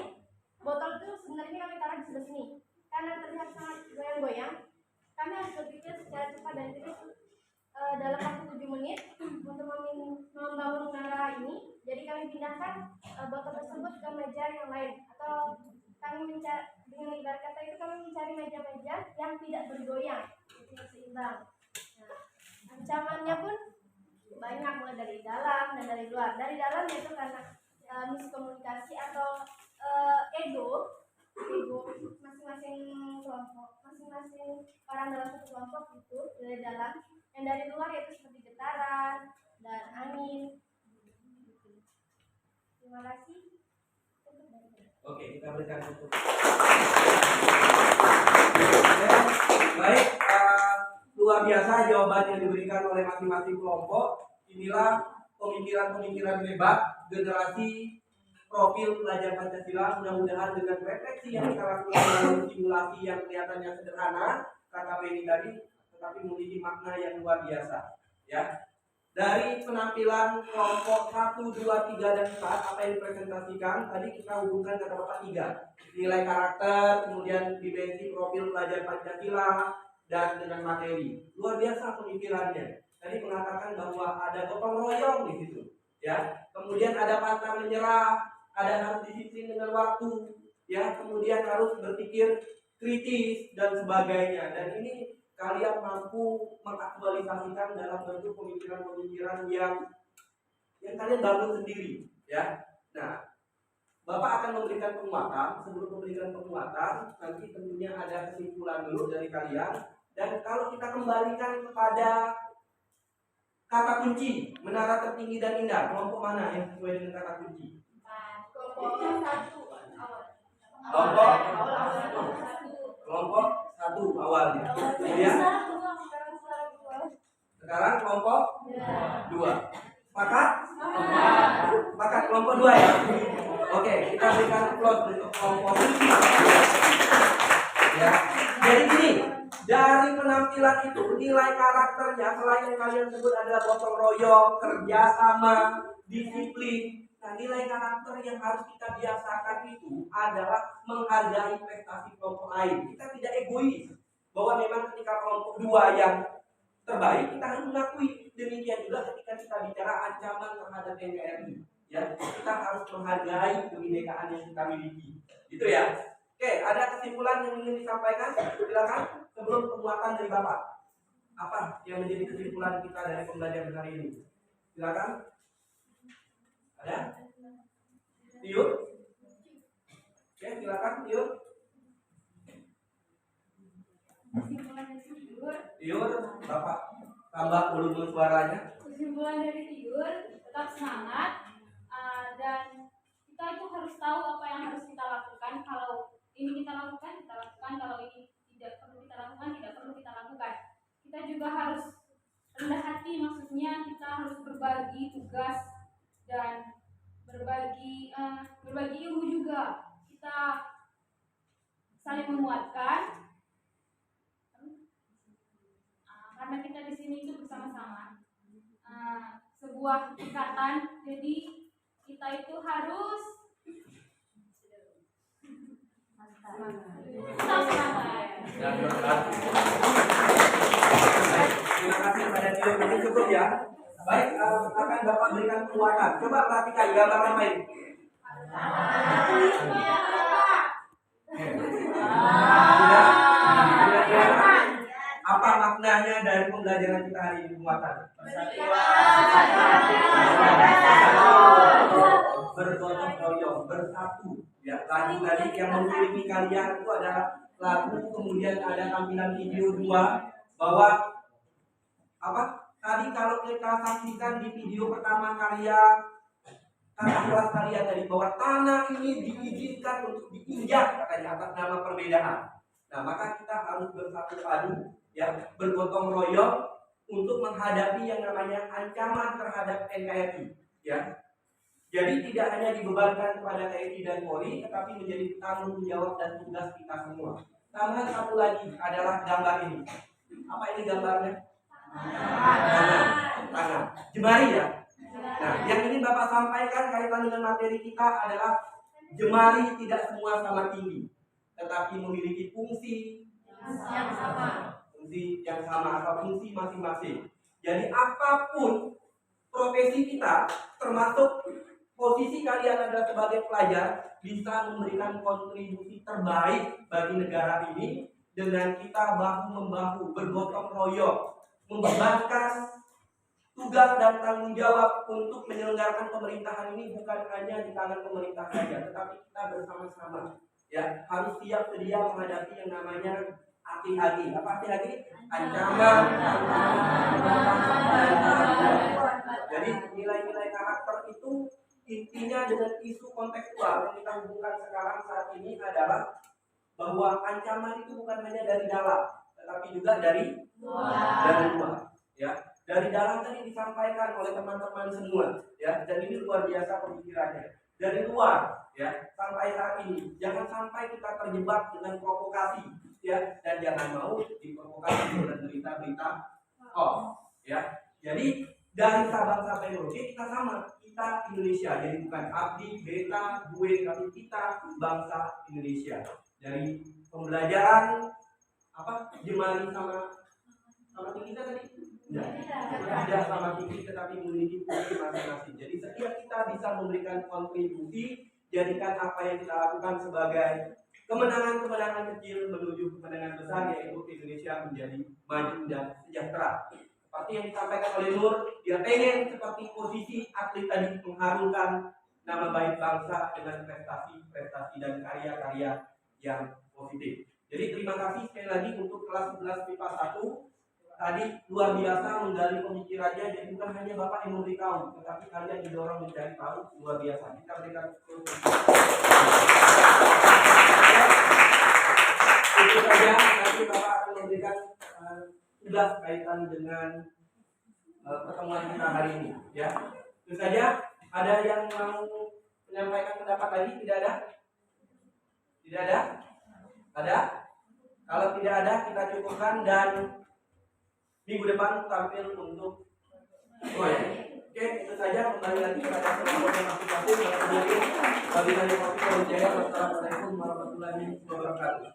botol itu sebenarnya kami taruh di sebelah sini karena terlihat sangat goyang-goyang. Kami harus berpikir secara cepat dan kritis dalam waktu 7 menit untuk membangun menara ini. Jadi kami pindahkan botol tersebut ke meja yang lain, atau kami mencari, dengan ibarat kata itu kami mencari meja-meja yang tidak bergoyang, yang seimbang. Nah, ancamannya pun banyak, mulai dari dalam dan dari luar. Dari dalam yaitu karena miskomunikasi atau ego masing-masing kelompok, masing-masing orang dalam satu kelompok itu dari dalam. Yang dari luar yaitu seperti getaran dan angin. Terima kasih. Oke, kita berikan untuk. Baik, luar biasa jawaban yang diberikan oleh masing-masing kelompok. Inilah pemikiran-pemikiran hebat generasi profil pelajar Pancasila. Mudah-mudahan dengan refleksi yang kita lakukan dalam simulasi yang kelihatannya sederhana, kata Benny tadi, tetapi memiliki makna yang luar biasa. Ya, dari penampilan kelompok 1, 2, 3, dan 4 apa yang dipresentasikan tadi kita hubungkan kata Bapak 3, nilai karakter, kemudian dimensi profil pelajar Pancasila, dan dengan materi. Luar biasa pemikirannya. Tadi mengatakan bahwa ada gotong royong di situ, ya. Kemudian ada pantang menyerah, ada harus disiplin dengan waktu, ya. Kemudian harus berpikir kritis dan sebagainya. Dan ini kalian mampu mengaktualisasikan dalam bentuk pemikiran-pemikiran yang kalian bangun sendiri, ya. Nah, Bapak akan memberikan penguatan. Sebelum memberikan penguatan, nanti tentunya ada kesimpulan dulu dari kalian. Dan kalau kita kembalikan kepada kata kunci, menara tertinggi dan indah, kelompok mana yang sesuai dengan kata kunci? Kelompok satu awalnya. Ya. Sekarang kelompok 2. Sepakat? Sepakat kelompok 2 ya. Oke, kita berikan applause untuk kelompok kunci. Ya. Jadi gini, dari penampilan itu nilai karakternya selain yang kalian sebut adalah gotong royong, kerjasama, disiplin. Nah, nilai karakter yang harus kita biasakan itu adalah menghargai prestasi kelompok lain. Kita tidak egois bahwa memang ketika kelompok 2 yang terbaik kita harus mengakui. Demikian juga ketika kita bicara ancaman terhadap NKRI, ya, kita harus menghargai kebinekaan yang kita miliki. Gitu ya. Oke, ada kesimpulan yang ingin disampaikan? Silakan sebelum penguatan dari Bapak. apa yang menjadi kesimpulan kita dari pembelajaran hari ini? Silakan. Ada? Tiur? Oke, silakan Tiur. Kesimpulan dari tidur, Tiur, Bapak tambah volume suaranya. kesimpulan dari tidur tetap semangat, dan kita itu harus tahu apa yang harus kita lakukan. Kalau ini kita lakukan, kalau ini tidak perlu kita lakukan, tidak perlu kita lakukan. Kita juga harus rendah hati, maksudnya kita harus berbagi tugas dan berbagi ilmu juga. Kita saling menguatkan, karena kita di sini itu bersama-sama, sebuah ikatan. Jadi kita itu harus tetap semangat. Dan berkati. Terima kasih pada Tiur, ini cukup ya. Baik, akan Bapak berikan penguatan. Coba perhatikan gambar apa ini. Apa maknanya dari pembelajaran kita hari ini, penguatan? Bergotong royong, bersatu. Ya, tadi yang mengiringi kalian itu adalah lagu, kemudian ada tampilan video 2 bahwa apa? Tadi kalau kita saksikan di video pertama karya kelas kalian tadi bahwa tanah ini diizinkan untuk diinjak katanya atas nama perbedaan. Nah, maka kita harus bersatu padu, ya, bergotong royong untuk menghadapi yang namanya ancaman terhadap NKRI, ya. Jadi tidak hanya dibebankan kepada TNI dan Polri, tetapi menjadi tanggung jawab dan tugas kita semua. Tambahan satu lagi adalah gambar ini. Apa ini gambarnya? Tangan. Jemari ya. Nah, yang ini Bapak sampaikan kaitan dengan materi kita adalah jemari tidak semua sama tinggi, tetapi memiliki fungsi Yang sama. Fungsi yang sama atau fungsi masing-masing. Jadi apapun profesi kita, termasuk posisi kalian adalah sebagai pelajar, bisa memberikan kontribusi terbaik bagi negara ini dengan kita bahu-membahu, bergotong royong, membebankan tugas dan tanggung jawab untuk menyelenggarakan pemerintahan ini bukan hanya di tangan pemerintah saja, tetapi kita bersama-sama, ya, harus siap sedia menghadapi yang namanya ATHG. Apa ATHG? Ancaman. Jadi nilai-nilai karakter itu intinya dengan isu kontekstual yang kita hubungkan sekarang saat ini adalah bahwa ancaman itu bukan hanya dari dalam, tetapi juga dari luar. Ya, dari dalam tadi disampaikan oleh teman-teman semua, ya, dan ini luar biasa pemikirannya. Dari luar, ya, sampai saat ini jangan sampai kita terjebak dengan provokasi, ya, dan jangan mau diprovokasi oleh berita-berita ya. Jadi dari Sabang sampai Merauke kita sama, kita Indonesia. Jadi bukan abdi, beta, gue, tapi kita bangsa Indonesia. Dari pembelajaran jemari sama tinggi tadi? Tidak sama tinggi, tetapi memiliki fungsi masing-masing. Jadi setiap kita bisa memberikan kontribusi, jadikan apa yang kita lakukan sebagai kemenangan-kemenangan kecil menuju kemenangan besar, yaitu Indonesia menjadi maju dan sejahtera. Seperti yang disampaikan oleh Nur, dia pengen seperti posisi atlet tadi mengharumkan nama baik bangsa dengan prestasi dan karya-karya yang positif. Jadi terima kasih sekali lagi untuk kelas 11 MIPA 1. Tadi luar biasa menggali pemikirannya, jadi bukan hanya Bapak yang memberitahu, tetapi kalian didorong mencari tahu, luar biasa. Kita berikan itu saja. Nanti Bapak akan memberikan tugas kaitan dengan pertemuan kita hari ini, ya. Itu saja. Ada yang mau menyampaikan pendapat lagi? Tidak ada? Tidak ada? Ada? Kalau tidak ada, kita cukupkan dan minggu depan tampil untuk Oke, itu saja. Kembali lagi kepada semua yang masing-masing yang hadir. Wabillahi taufiq wal hidayah. Wassalamualaikum warahmatullahi wabarakatuh.